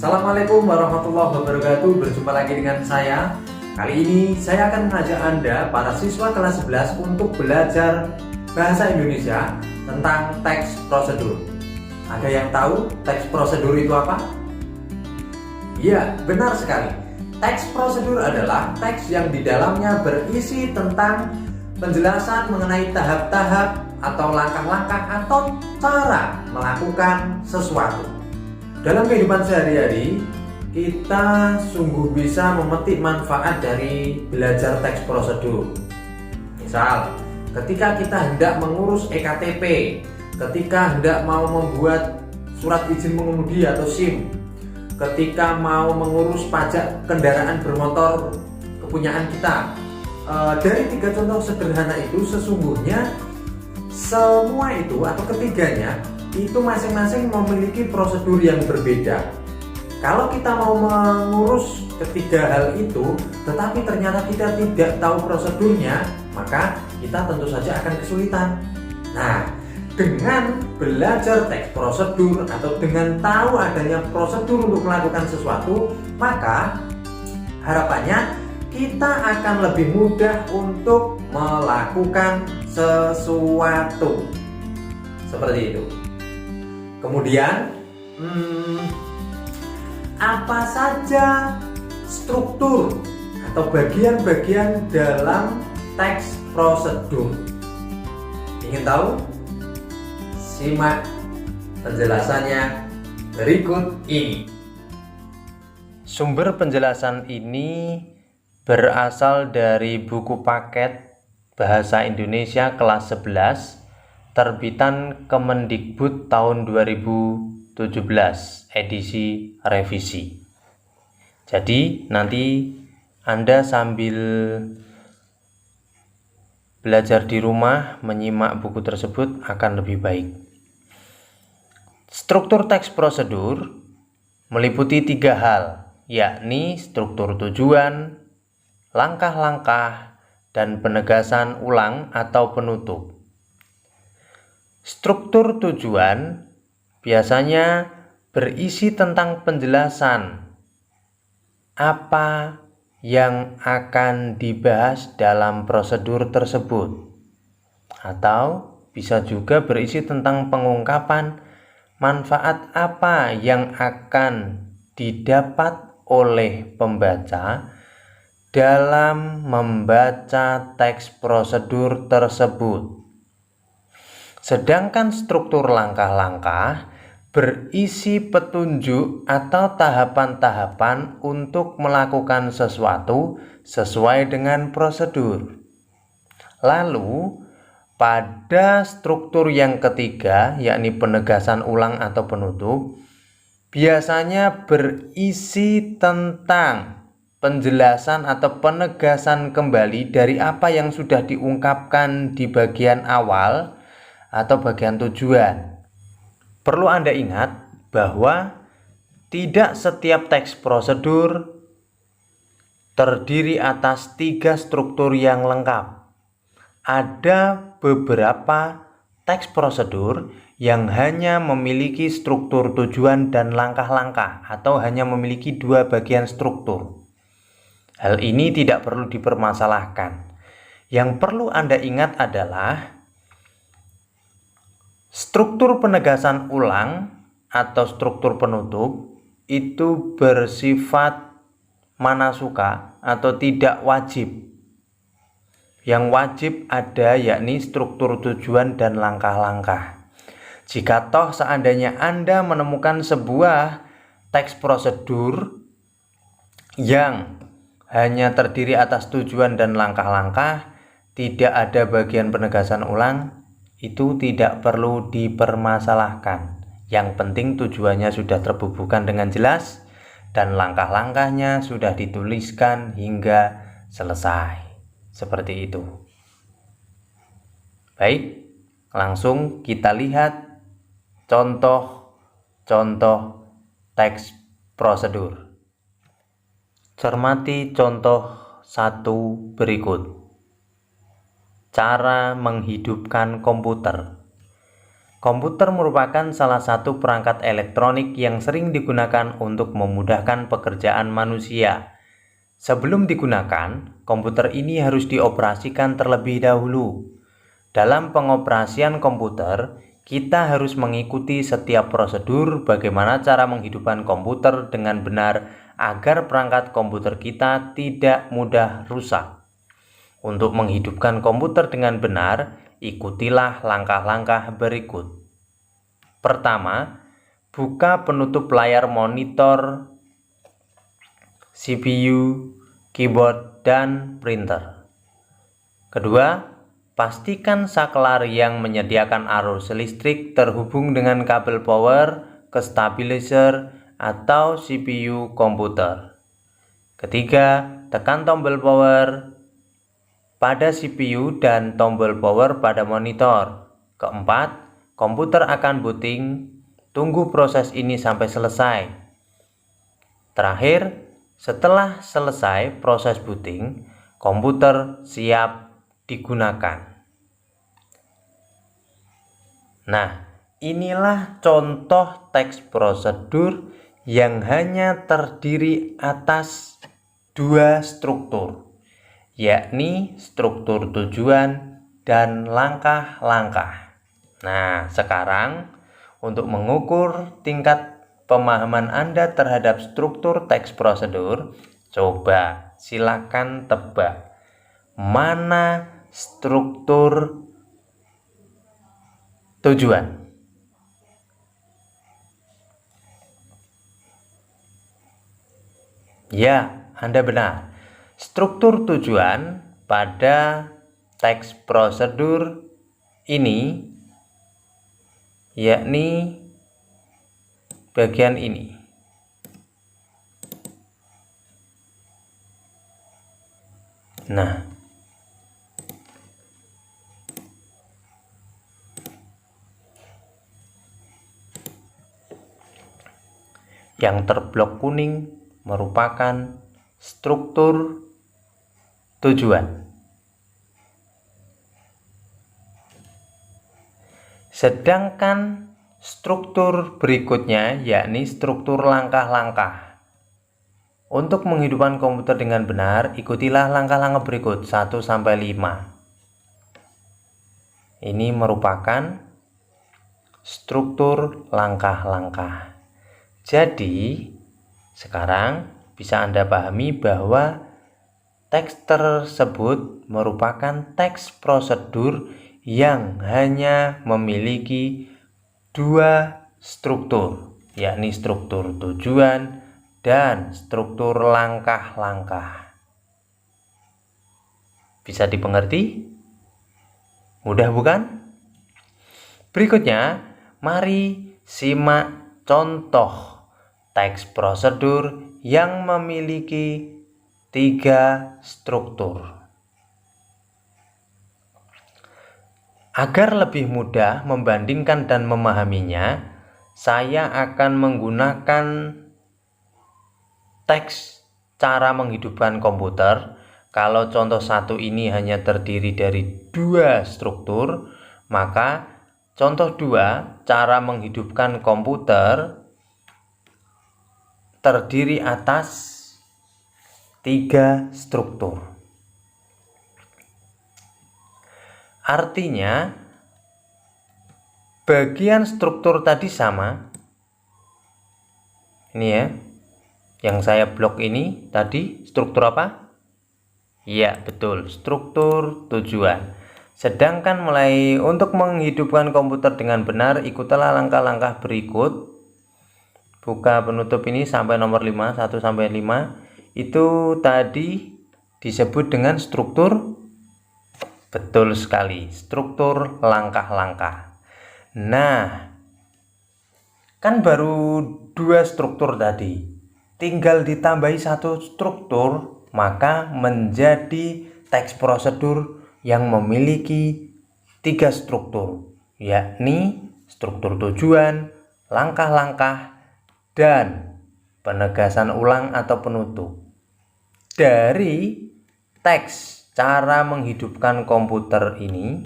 Assalamualaikum warahmatullahi wabarakatuh. Berjumpa lagi dengan saya. Kali ini saya akan mengajak Anda, para siswa kelas 11, untuk belajar bahasa Indonesia tentang teks prosedur. Ada yang tahu teks prosedur itu apa? Iya, benar sekali. Teks prosedur adalah teks yang di dalamnya berisi tentang penjelasan mengenai tahap-tahap atau langkah-langkah atau cara melakukan sesuatu. Dalam kehidupan sehari-hari, kita sungguh bisa memetik manfaat dari belajar teks prosedur. Misal, ketika kita hendak mengurus EKTP, ketika hendak mau membuat surat izin mengemudi atau SIM, ketika mau mengurus pajak kendaraan bermotor kepunyaan kita. Dari 3 contoh sederhana itu, sesungguhnya semua itu atau ketiganya itu masing-masing memiliki prosedur yang berbeda. Kalau kita mau mengurus ketiga hal itu tetapi ternyata kita tidak tahu prosedurnya, maka kita tentu saja akan kesulitan. Nah, dengan belajar teks prosedur atau dengan tahu adanya prosedur untuk melakukan sesuatu, maka harapannya kita akan lebih mudah untuk melakukan sesuatu. Seperti itu. Kemudian, apa saja struktur atau bagian-bagian dalam teks prosedur? Ingin tahu? Simak penjelasannya berikut ini. Sumber penjelasan ini berasal dari buku paket Bahasa Indonesia kelas 11 terbitan Kemendikbud tahun 2017 edisi revisi. Jadi nanti Anda sambil belajar di rumah menyimak buku tersebut akan lebih baik. Struktur teks prosedur meliputi 3 hal, yakni struktur tujuan, langkah-langkah, dan penegasan ulang atau penutup. Struktur tujuan biasanya berisi tentang penjelasan apa yang akan dibahas dalam prosedur tersebut, atau bisa juga berisi tentang pengungkapan manfaat apa yang akan didapat oleh pembaca dalam membaca teks prosedur tersebut. Sedangkan struktur langkah-langkah berisi petunjuk atau tahapan-tahapan untuk melakukan sesuatu sesuai dengan prosedur. Lalu, pada struktur yang ketiga, yakni penegasan ulang atau penutup, biasanya berisi tentang penjelasan atau penegasan kembali dari apa yang sudah diungkapkan di bagian awal atau bagian tujuan. Perlu Anda ingat bahwa tidak setiap teks prosedur terdiri atas 3 struktur yang lengkap. Ada beberapa teks prosedur yang hanya memiliki struktur tujuan dan langkah-langkah atau hanya memiliki 2 bagian struktur. Hal ini tidak perlu dipermasalahkan. Yang perlu Anda ingat adalah struktur penegasan ulang atau struktur penutup itu bersifat manasuka atau tidak wajib. Yang wajib ada yakni struktur tujuan dan langkah-langkah. Jika toh seandainya Anda menemukan sebuah teks prosedur yang hanya terdiri atas tujuan dan langkah-langkah, tidak ada bagian penegasan ulang, itu tidak perlu dipermasalahkan. Yang penting tujuannya sudah terbubuhkan dengan jelas dan langkah-langkahnya sudah dituliskan hingga selesai. Seperti itu. Baik, langsung kita lihat contoh-contoh teks prosedur. Cermati contoh 1 berikut. Cara menghidupkan komputer. Komputer merupakan salah satu perangkat elektronik yang sering digunakan untuk memudahkan pekerjaan manusia. Sebelum digunakan, komputer ini harus dioperasikan terlebih dahulu. Dalam pengoperasian komputer, kita harus mengikuti setiap prosedur bagaimana cara menghidupkan komputer dengan benar agar perangkat komputer kita tidak mudah rusak. Untuk menghidupkan komputer dengan benar, ikutilah langkah-langkah berikut. Pertama, buka penutup layar monitor, CPU, keyboard, dan printer. Kedua, pastikan saklar yang menyediakan arus listrik terhubung dengan kabel power ke stabilizer atau CPU komputer. Ketiga, tekan tombol power pada CPU dan tombol power pada monitor. Keempat, komputer akan booting. Tunggu proses ini sampai selesai. Terakhir, setelah selesai proses booting, komputer siap digunakan. Nah, inilah contoh teks prosedur yang hanya terdiri atas dua struktur, yakni struktur tujuan dan langkah-langkah. Nah, sekarang untuk mengukur tingkat pemahaman Anda terhadap struktur teks prosedur, coba silakan tebak mana struktur tujuan. Ya, Anda benar. Struktur tujuan pada teks prosedur ini yakni bagian ini. Nah, yang terblok kuning merupakan struktur tujuan. Sedangkan struktur berikutnya yakni struktur langkah-langkah. Untuk menghidupkan komputer dengan benar, ikutilah langkah-langkah berikut 1 sampai 5. Ini merupakan struktur langkah-langkah. Jadi, sekarang bisa Anda pahami bahwa teks tersebut merupakan teks prosedur yang hanya memiliki dua struktur, yakni struktur tujuan dan struktur langkah-langkah. Bisa dimengerti? Mudah bukan? Berikutnya, mari simak contoh teks prosedur yang memiliki 3 struktur. Agar lebih mudah membandingkan dan memahaminya, saya akan menggunakan teks cara menghidupkan komputer. Kalau contoh 1 ini hanya terdiri dari 2 struktur, maka contoh 2 cara menghidupkan komputer terdiri atas 3 struktur. Artinya, bagian struktur tadi sama. Ini ya, yang saya blok ini tadi struktur apa? Ya, betul, struktur tujuan. Sedangkan mulai untuk menghidupkan komputer dengan benar, ikutilah langkah-langkah berikut. Buka penutup ini sampai nomor 5, 1 sampai 5. Itu tadi disebut dengan struktur. Betul sekali, struktur langkah-langkah. Nah, kan baru 2 struktur tadi, tinggal ditambahi 1 struktur, maka menjadi teks prosedur yang memiliki 3 struktur, yakni struktur tujuan, langkah-langkah, dan penegasan ulang atau penutup. Dari teks cara menghidupkan komputer ini,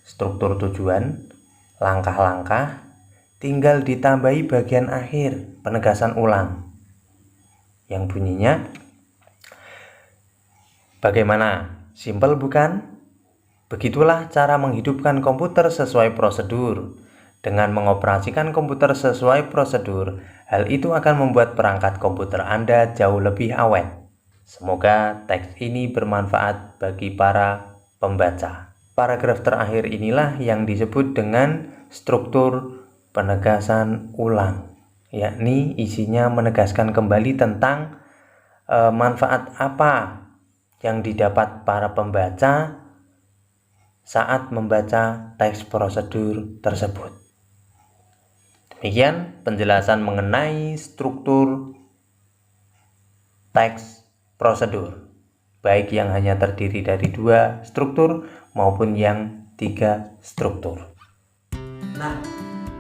struktur tujuan, langkah-langkah tinggal ditambahi bagian akhir penegasan ulang yang bunyinya bagaimana? Simpel bukan? Begitulah cara menghidupkan komputer sesuai prosedur. Dengan mengoperasikan komputer sesuai prosedur, hal itu akan membuat perangkat komputer Anda jauh lebih awet. Semoga teks ini bermanfaat bagi para pembaca. Paragraf terakhir inilah yang disebut dengan struktur penegasan ulang, yakni isinya menegaskan kembali tentang manfaat apa yang didapat para pembaca saat membaca teks prosedur tersebut. Demikian penjelasan mengenai struktur teks prosedur, baik yang hanya terdiri dari 2 struktur maupun yang 3 struktur. Nah,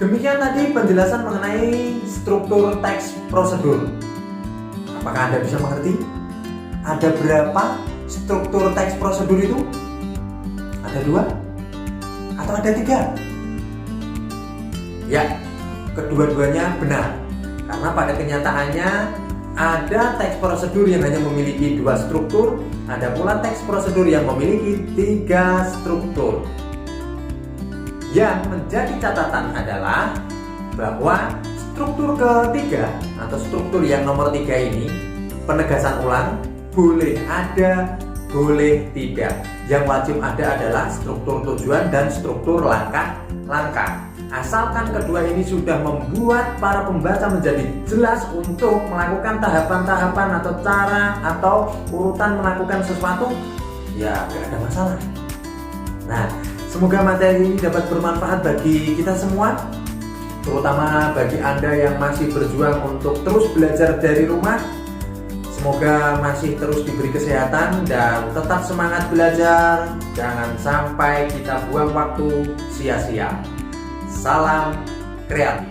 demikian tadi penjelasan mengenai struktur teks prosedur. Apakah Anda bisa mengerti? Ada berapa struktur teks prosedur itu? Ada 2? Atau ada 3? Ya, kedua-duanya benar. Karena pada kenyataannya ada teks prosedur yang hanya memiliki 2 struktur, ada pula teks prosedur yang memiliki 3 struktur. Yang menjadi catatan adalah bahwa struktur ketiga atau struktur yang nomor 3 ini, penegasan ulang, boleh ada, boleh tidak. Yang wajib ada adalah struktur tujuan dan struktur langkah-langkah. Asalkan kedua ini sudah membuat para pembaca menjadi jelas untuk melakukan tahapan-tahapan atau cara atau urutan melakukan sesuatu, ya gak ada masalah. Nah, semoga materi ini dapat bermanfaat bagi kita semua, terutama bagi Anda yang masih berjuang untuk terus belajar dari rumah. Semoga masih terus diberi kesehatan dan tetap semangat belajar. Jangan sampai kita buang waktu sia-sia. Salam kreatif.